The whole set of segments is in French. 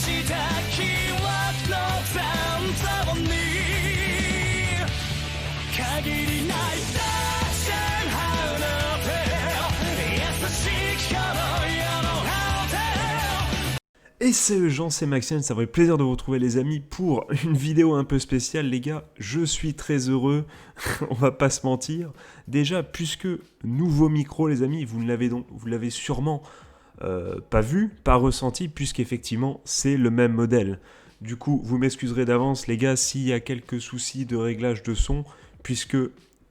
した記憶の残像に限りないダッシュハウの手優しき頃よのハウテ Et c'est Jean, c'est Maxime, ça fait plaisir de vous retrouver les amis pour une vidéo un peu spéciale les gars, je suis très heureux, on va pas se mentir, déjà puisque nouveau micro les amis, vous l'avez sûrement pas vu, pas ressenti, puisqu'effectivement c'est le même modèle. Du coup vous m'excuserez d'avance les gars s'il y a quelques soucis de réglage de son, puisque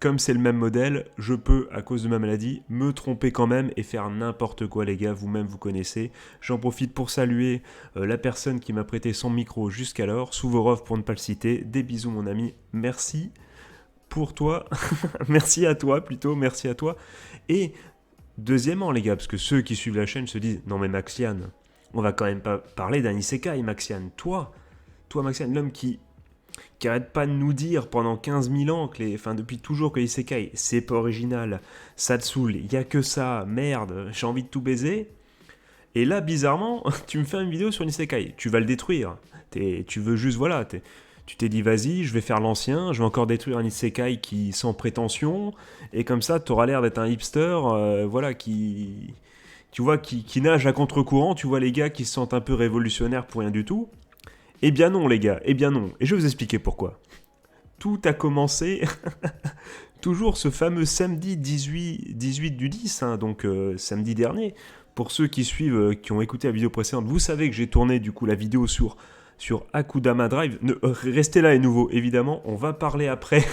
comme c'est le même modèle, je peux, à cause de ma maladie, me tromper quand même et faire n'importe quoi les gars, vous-même vous connaissez. J'en profite pour saluer la personne qui m'a prêté son micro jusqu'alors, Souvorov pour ne pas le citer. Des bisous mon ami, merci pour toi, merci à toi plutôt, merci à toi. Et deuxièmement les gars, parce que ceux qui suivent la chaîne se disent, non mais Maxian, on va quand même pas parler d'un isekai Maxian. Toi Maxian, l'homme qui arrête pas de nous dire pendant 15 000 ans, depuis toujours que l'isekai, c'est pas original, ça te saoule, y a que ça, merde, j'ai envie de tout baiser. Et là, bizarrement, tu me fais une vidéo sur l'isekai, tu vas le détruire. Tu veux juste, voilà, tu t'es dit, vas-y, je vais faire l'ancien, je vais encore détruire un isekai qui sans prétention, et comme ça, t'auras l'air d'être un hipster, voilà, qui nage à contre-courant, tu vois les gars qui se sentent un peu révolutionnaires pour rien du tout. Eh bien non les gars, eh bien non. Et je vais vous expliquer pourquoi. Tout a commencé, toujours ce fameux samedi 18 du 10, hein, donc samedi dernier. Pour ceux qui suivent, qui ont écouté la vidéo précédente, vous savez que j'ai tourné du coup la vidéo sur Akudama Drive. Restez là les nouveaux, évidemment. On va parler après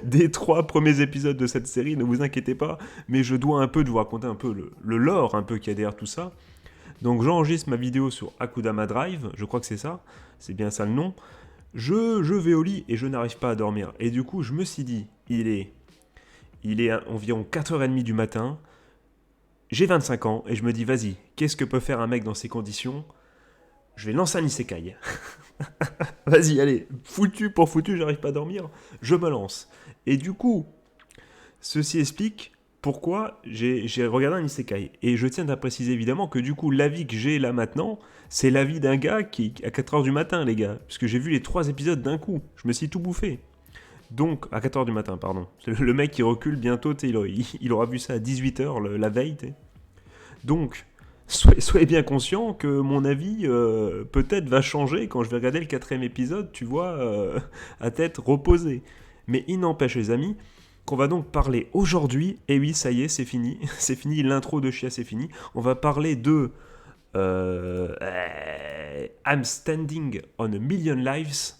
des 3 premiers épisodes de cette série, ne vous inquiétez pas. Mais je dois un peu de vous raconter un peu le lore un peu qu'il y a derrière tout ça. Donc j'enregistre ma vidéo sur Akudama Drive, je crois que c'est ça, c'est bien ça le nom. Je vais au lit et je n'arrive pas à dormir. Et du coup, je me suis dit, il est environ 4h30 du matin, j'ai 25 ans, et je me dis, vas-y, qu'est-ce que peut faire un mec dans ces conditions ? Je vais lancer un isekai. Vas-y, allez, foutu pour foutu, j'arrive pas à dormir, je me lance. Et du coup, ceci explique pourquoi j'ai regardé un isekai. Et je tiens à préciser évidemment que du coup, l'avis que j'ai là maintenant, c'est l'avis d'un gars qui à 4h du matin, les gars. Parce que j'ai vu les 3 épisodes d'un coup. Je me suis tout bouffé. Donc, à 4h du matin, pardon. Le mec qui recule bientôt, il aura vu ça à 18h la veille. Donc, soyez bien conscients que mon avis peut-être va changer quand je vais regarder le 4e épisode, tu vois, à tête reposée. Mais il n'empêche les amis, qu'on va donc parler aujourd'hui, et oui, ça y est, c'est fini, l'intro de Chia, c'est fini. On va parler de I'm Standing on a Million Lives,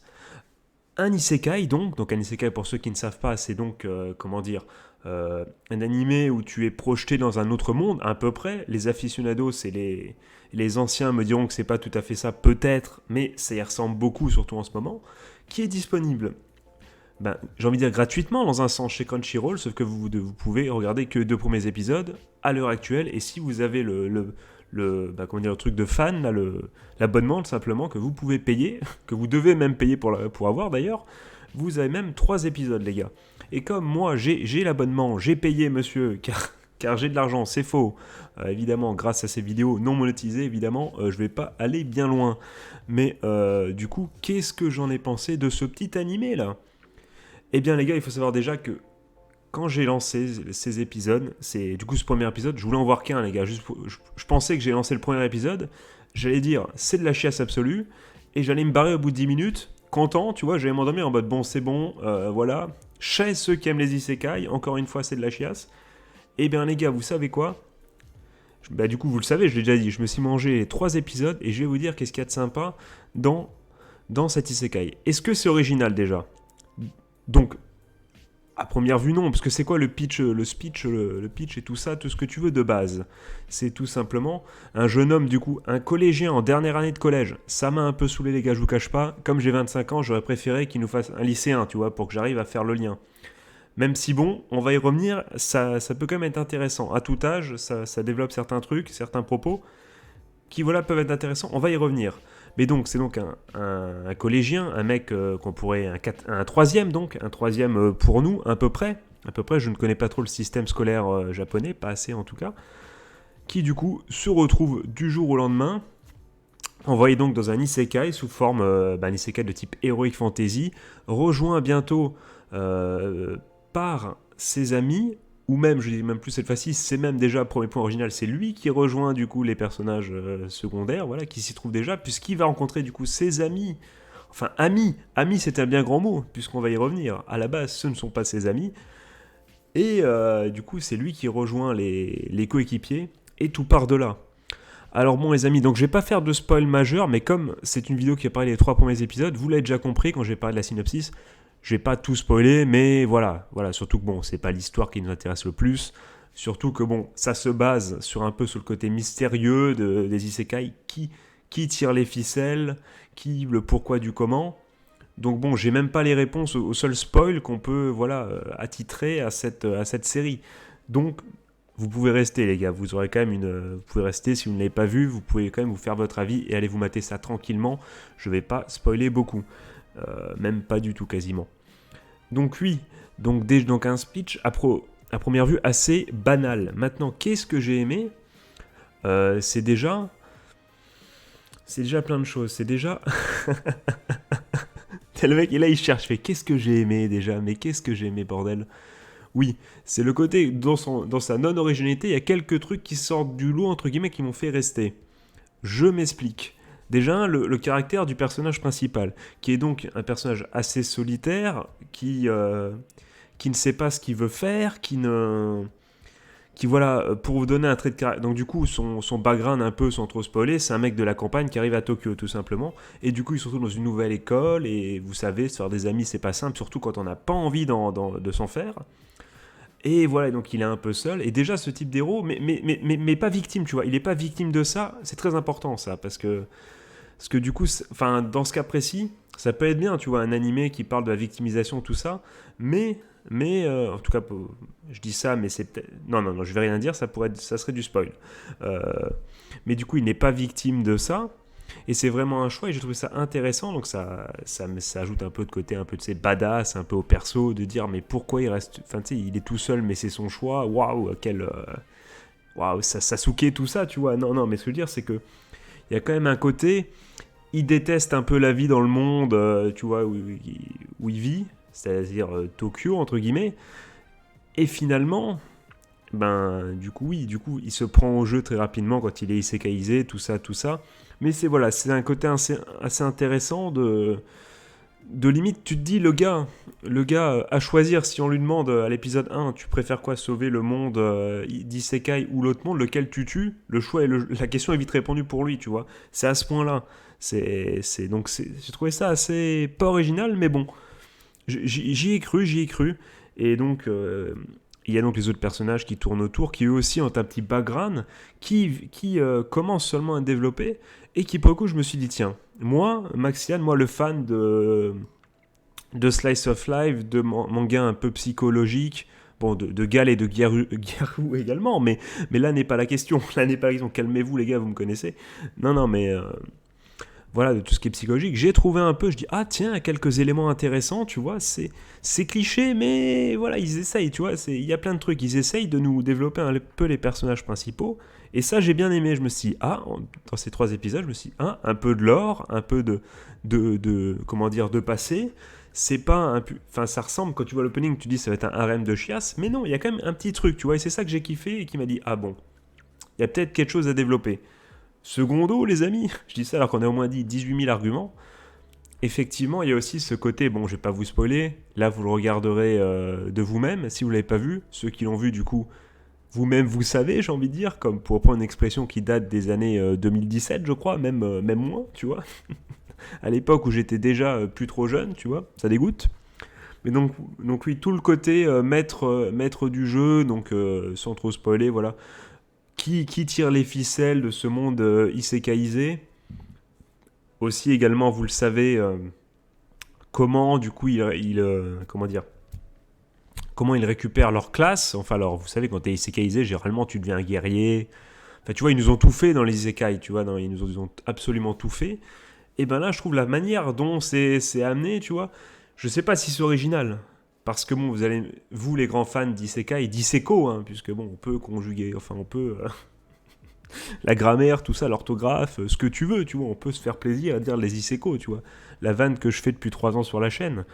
un isekai donc un isekai pour ceux qui ne savent pas, c'est donc, un animé où tu es projeté dans un autre monde, à peu près. Les aficionados, c'est les anciens me diront que c'est pas tout à fait ça, peut-être, mais ça y ressemble beaucoup, surtout en ce moment, qui est disponible. J'ai envie de dire gratuitement dans un sens chez Crunchyroll, sauf que vous pouvez regarder que 2 premiers épisodes à l'heure actuelle, et si vous avez le truc de fan, là, l'abonnement tout simplement, que vous pouvez payer, que vous devez même payer pour avoir d'ailleurs, vous avez même 3 épisodes les gars. Et comme moi j'ai l'abonnement, j'ai payé monsieur, car j'ai de l'argent, c'est faux, évidemment grâce à ces vidéos non monétisées, évidemment, je vais pas aller bien loin. Mais du coup, qu'est-ce que j'en ai pensé de ce petit animé là ? Eh bien les gars, il faut savoir déjà que quand j'ai lancé ces épisodes, c'est du coup ce premier épisode, je voulais en voir qu'un les gars, je pensais que j'ai lancé le premier épisode, j'allais dire c'est de la chiasse absolue, et j'allais me barrer au bout de 10 minutes, content, tu vois, j'allais m'endormir en mode bon c'est bon, voilà, chez ceux qui aiment les isekai, encore une fois c'est de la chiasse. Eh bien les gars, vous savez quoi ? Du coup vous le savez, je l'ai déjà dit, je me suis mangé 3 épisodes, et je vais vous dire qu'est-ce qu'il y a de sympa dans cet isekai. Est-ce que c'est original déjà ? Donc, à première vue, non, parce que c'est quoi le pitch, le pitch et tout ça, tout ce que tu veux de base ? C'est tout simplement un jeune homme, du coup, un collégien en dernière année de collège. Ça m'a un peu saoulé, les gars, je vous cache pas. Comme j'ai 25 ans, j'aurais préféré qu'il nous fasse un lycéen, tu vois, pour que j'arrive à faire le lien. Même si, bon, on va y revenir, ça peut quand même être intéressant. À tout âge, ça développe certains trucs, certains propos, qui, voilà, peuvent être intéressants. On va y revenir. Mais donc, c'est donc un collégien, un mec qu'on pourrait... un troisième, donc. Un troisième pour nous, à peu près. À peu près, je ne connais pas trop le système scolaire japonais, pas assez en tout cas. Qui, du coup, se retrouve du jour au lendemain envoyé donc dans un isekai sous forme un isekai de type Heroic Fantasy, rejoint bientôt par ses amis, ou même, je dis même plus cette fois-ci, c'est même déjà, premier point original, c'est lui qui rejoint du coup les personnages secondaires, voilà, qui s'y trouvent déjà, puisqu'il va rencontrer du coup ses amis, enfin amis c'est un bien grand mot, puisqu'on va y revenir, à la base ce ne sont pas ses amis, et du coup c'est lui qui rejoint les coéquipiers, et tout part de là. Alors bon les amis, donc je vais pas faire de spoil majeur, mais comme c'est une vidéo qui a parlé des 3 premiers épisodes, vous l'avez déjà compris quand j'ai parlé de la synopsis, je vais pas tout spoiler, mais voilà, surtout que bon, c'est pas l'histoire qui nous intéresse le plus, surtout que bon, ça se base sur un peu sur le côté mystérieux des isekai, qui tire les ficelles, le pourquoi du comment. Donc bon, j'ai même pas les réponses au seul spoil qu'on peut attitrer à cette série. Donc vous pouvez rester les gars, vous aurez quand même vous pouvez rester si vous ne l'avez pas vu, vous pouvez quand même vous faire votre avis et aller vous mater ça tranquillement. Je vais pas spoiler beaucoup, même pas du tout quasiment. Donc oui, donc un speech à première vue assez banal. Maintenant, qu'est-ce que j'ai aimé ? C'est déjà plein de choses. C'est déjà le mec et là il cherche, fait qu'est-ce que j'ai aimé déjà ? Mais qu'est-ce que j'ai aimé bordel ? Oui, c'est le côté, dans sa non-originalité, il y a quelques trucs qui sortent du lot, entre guillemets, qui m'ont fait rester. Je m'explique. Déjà, le caractère du personnage principal, qui est donc un personnage assez solitaire, qui ne sait pas ce qu'il veut faire, pour vous donner un trait de caractère. Donc du coup, son background un peu, sans trop spoiler, c'est un mec de la campagne qui arrive à Tokyo, tout simplement. Et du coup, il se retrouve dans une nouvelle école, et vous savez, se faire des amis, c'est pas simple, surtout quand on n'a pas envie de s'en faire. Et voilà, donc il est un peu seul. Et déjà, ce type d'héros, mais pas victime, tu vois. Il n'est pas victime de ça. C'est très important, ça. Parce que du coup, dans ce cas précis, ça peut être bien, tu vois, un animé qui parle de la victimisation, tout ça. Mais en tout cas, je dis ça, mais c'est peut-être... Non, je vais rien dire, ça serait du spoil. Mais du coup, il n'est pas victime de ça. Et c'est vraiment un choix et j'ai trouvé ça intéressant, donc ça ajoute un peu de côté, un peu de ces badass, un peu au perso, de dire mais pourquoi il reste, enfin tu sais, il est tout seul mais c'est son choix, waouh, Sasuke, tout ça, tu vois, non, mais ce que je veux dire c'est que il y a quand même un côté, il déteste un peu la vie dans le monde, tu vois, où il vit, c'est-à-dire Tokyo, entre guillemets, et finalement... du coup, il se prend au jeu très rapidement quand il est isekaiisé, tout ça. Mais c'est un côté assez intéressant de limite, tu te dis, le gars à choisir, si on lui demande à l'épisode 1, tu préfères quoi, sauver le monde d'isekai ou l'autre monde, lequel tu tues, le choix la question est vite répondue pour lui, tu vois. C'est à ce point-là. J'ai trouvé ça assez pas original, mais bon, j'y ai cru. Et donc... il y a donc les autres personnages qui tournent autour, qui eux aussi ont un petit background, qui commencent seulement à développer, et qui pour le coup je me suis dit tiens, moi, Maxian, le fan de Slice of Life, de manga un peu psychologique, bon, de Gal et de Gyaru également, mais là n'est pas la question, calmez-vous les gars, vous me connaissez. Non, mais... voilà, de tout ce qui est psychologique, j'ai trouvé un peu, je dis, ah tiens, il y a quelques éléments intéressants, tu vois, c'est cliché, mais voilà, ils essayent, tu vois, il y a plein de trucs, ils essayent de nous développer un peu les personnages principaux, et ça j'ai bien aimé, je me suis dit, dans ces 3 épisodes, je me suis dit, un peu de lore, un peu de passé, c'est pas enfin ça ressemble, quand tu vois l'opening, tu dis ça va être un harem de chiasse, mais non, il y a quand même un petit truc, tu vois, et c'est ça que j'ai kiffé, et qui m'a dit, ah bon, il y a peut-être quelque chose à développer. Secondo, les amis, je dis ça alors qu'on a au moins dit 18 000 arguments. Effectivement, il y a aussi ce côté, bon, je vais pas vous spoiler, là vous le regarderez de vous-même, si vous l'avez pas vu, ceux qui l'ont vu du coup, vous-même vous savez, j'ai envie de dire, comme pour reprendre une expression qui date des années 2017, je crois, même moins, tu vois, à l'époque où j'étais déjà plus trop jeune, tu vois, ça dégoûte. Mais donc oui, tout le côté maître du jeu, donc sans trop spoiler, voilà, qui tire les ficelles de ce monde isekaiisé. Aussi également, vous le savez, comment du coup comment ils récupèrent leur classe. Enfin alors, vous savez, quand t'es isekaiisé, généralement tu deviens un guerrier. Enfin tu vois, ils nous ont tout fait dans les isekai, tu vois, ils nous ont absolument tout fait. Et ben là, je trouve la manière dont c'est amené, tu vois, je sais pas si c'est original. Parce que bon, vous les grands fans d'isekai et d'iseko, hein, puisque bon, on peut conjuguer, enfin on peut la grammaire, tout ça, l'orthographe, ce que tu veux, tu vois, on peut se faire plaisir à dire les Iseco, tu vois, la vanne que je fais depuis 3 ans sur la chaîne.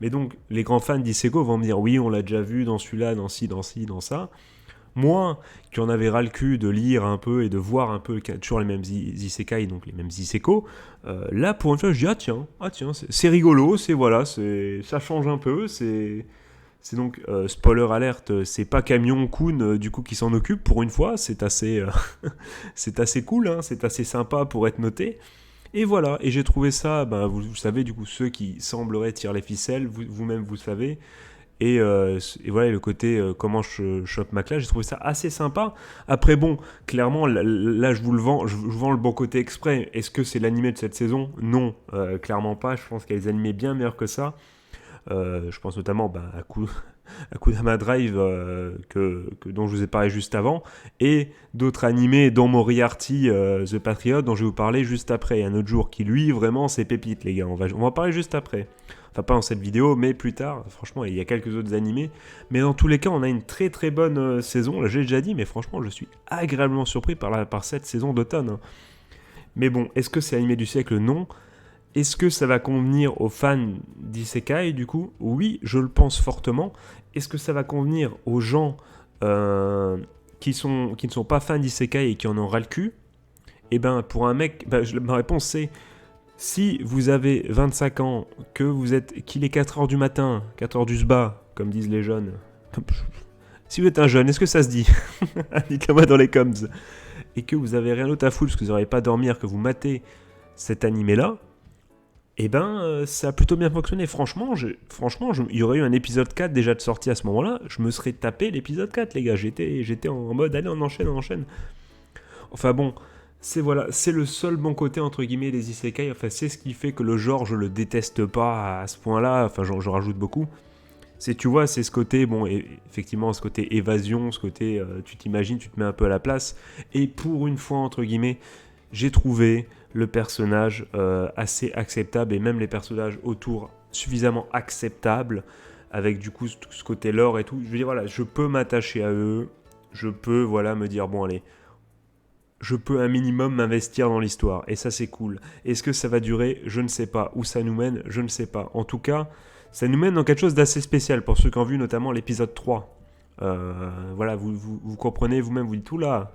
Mais donc, les grands fans d'Iseco vont me dire, oui, on l'a déjà vu dans celui-là, dans ci, dans ci, dans ça. Moi, qui en avais ras le cul de lire un peu et de voir un peu toujours les mêmes isekai, donc les mêmes iseco, là, pour une fois, je dis, ah tiens, c'est rigolo, voilà, ça change un peu, c'est donc, spoiler alerte, c'est pas Camion Kun, du coup, qui s'en occupe, pour une fois, c'est assez, c'est assez cool, hein, c'est assez sympa pour être noté. Et voilà, et j'ai trouvé ça, ben, vous savez, du coup, ceux qui sembleraient tirer les ficelles, vous-même vous savez, et voilà, le côté comment je chope ma classe, j'ai trouvé ça assez sympa. Après, bon, clairement, là je vous le vends, je vous vends le bon côté exprès. Est-ce que c'est l'animé de cette saison ? Non, clairement pas. Je pense qu'il y a des animés bien meilleurs que ça. Je pense notamment à Kudama Drive dont je vous ai parlé juste avant, et d'autres animés dont Moriarty The Patriot dont je vais vous parler juste après. Un autre jour qui lui vraiment c'est pépite les gars, on va en parler juste après. Enfin pas dans cette vidéo mais plus tard. Franchement il y a quelques autres animés, mais dans tous les cas on a une très très bonne saison. Là j'ai déjà dit mais franchement je suis agréablement surpris par cette saison d'automne, hein. Mais bon, est-ce que c'est l'animé du siècle ? Non. Est-ce que ça va convenir aux fans d'Isekai du coup ? Oui, je le pense fortement. Est-ce que ça va convenir aux gens qui ne sont pas fans d'Isekai et qui en ont ras le cul ? Eh ben, pour un mec, ma réponse c'est si vous avez 25 ans, qu'il est 4h du matin, 4h du sba, comme disent les jeunes. Si vous êtes un jeune, est-ce que ça se dit ? Dites-le moi dans les coms. Et que vous avez rien d'autre à foutre parce que vous n'aurez pas à dormir, que vous matez cet animé-là, eh ben, ça a plutôt bien fonctionné. Franchement, il y aurait eu un épisode 4 déjà de sortie à ce moment-là, je me serais tapé l'épisode 4, les gars. J'étais en mode, allez, on enchaîne. Enfin bon, c'est le seul bon côté, entre guillemets, des isekai. Enfin, c'est ce qui fait que le genre, je le déteste pas à ce point-là. Enfin, je rajoute beaucoup. Tu vois, c'est ce côté, bon, effectivement, ce côté évasion, ce côté, tu t'imagines, tu te mets un peu à la place. Et pour une fois, entre guillemets, j'ai trouvé le personnage assez acceptable, et même les personnages autour suffisamment acceptables, avec du coup tout ce côté lore et tout. Je veux dire, voilà, je peux m'attacher à eux, je peux, voilà, me dire, bon, allez, je peux un minimum m'investir dans l'histoire, et ça, c'est cool. Est-ce que ça va durer ? Je ne sais pas. Où ça nous mène ? Je ne sais pas. En tout cas, ça nous mène dans quelque chose d'assez spécial, pour ceux qui ont vu notamment l'épisode 3. Voilà, vous comprenez vous-même, vous dites, oula,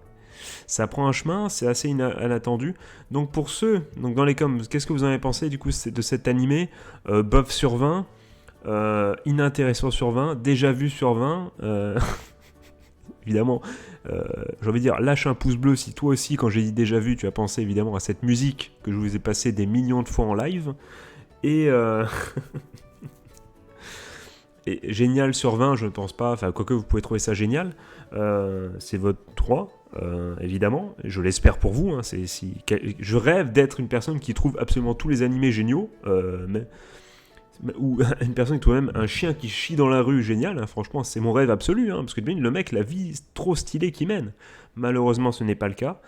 ça prend un chemin, c'est assez inattendu. Donc pour ceux, donc dans les coms, qu'est-ce que vous en avez pensé du coup de cet animé ? Bof sur 20, inintéressant sur 20, déjà vu sur 20, évidemment, j'ai envie de dire, lâche un pouce bleu si toi aussi, quand j'ai dit déjà vu, tu as pensé évidemment à cette musique que je vous ai passée des millions de fois en live. Et... Et génial sur 20, je ne pense pas, enfin quoique vous pouvez trouver ça génial, c'est votre droit, évidemment, je l'espère pour vous, hein, je rêve d'être une personne qui trouve absolument tous les animés géniaux, ou une personne qui trouve même un chien qui chie dans la rue génial, hein, franchement c'est mon rêve absolu, hein, parce que le mec, la vie trop stylée qu'il mène. Malheureusement ce n'est pas le cas,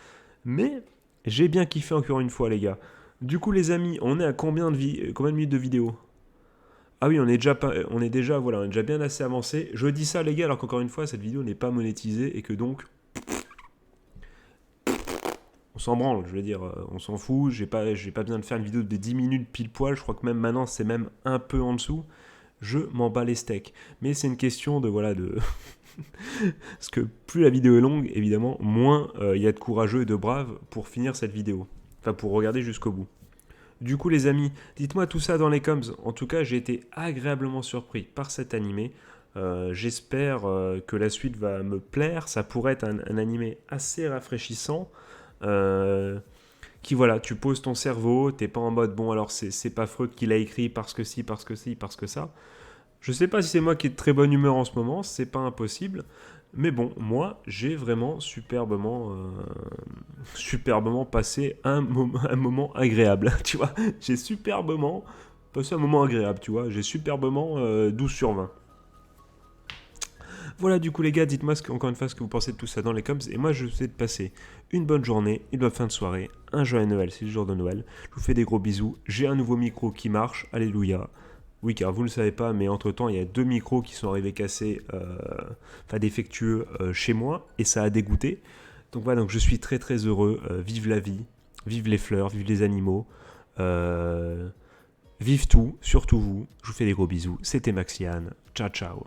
mais j'ai bien kiffé encore une fois les gars. Du coup les amis, on est à combien de minutes de vidéo ? Ah oui, on est déjà bien assez avancé. Je dis ça les gars, alors qu'encore une fois, cette vidéo n'est pas monétisée et que donc, on s'en branle, je veux dire, on s'en fout. J'ai pas besoin de faire une vidéo de 10 minutes pile poil. Je crois que même maintenant, c'est même un peu en dessous. Je m'en bats les steaks. Mais c'est une question de parce que plus la vidéo est longue, évidemment, moins il y a de courageux et de braves pour finir cette vidéo. Enfin, pour regarder jusqu'au bout. Du coup les amis, dites-moi tout ça dans les coms. En tout cas, j'ai été agréablement surpris par cet animé. J'espère que la suite va me plaire. Ça pourrait être un animé assez rafraîchissant. Qui voilà, tu poses ton cerveau, t'es pas en mode bon alors c'est pas Freud qui l'a écrit parce que si, parce que ça. Je sais pas si c'est moi qui ai de très bonne humeur en ce moment, c'est pas impossible. Mais bon, moi, j'ai vraiment superbement passé un moment agréable, tu vois. J'ai superbement passé un moment agréable, tu vois. J'ai superbement 12 sur 20. Voilà, du coup, les gars, dites-moi encore une fois ce que vous pensez de tout ça dans les coms. Et moi, je vous souhaite de passer une bonne journée, une bonne fin de soirée, un joyeux Noël, c'est le jour de Noël. Je vous fais des gros bisous. J'ai un nouveau micro qui marche, alléluia. Oui, car vous ne le savez pas, mais entre-temps, il y a 2 micros qui sont arrivés cassés, défectueux chez moi, et ça a dégoûté. Donc voilà, donc je suis très très heureux. Vive la vie, vive les fleurs, vive les animaux. Vive tout, surtout vous. Je vous fais des gros bisous. C'était Maxiane. Ciao ciao.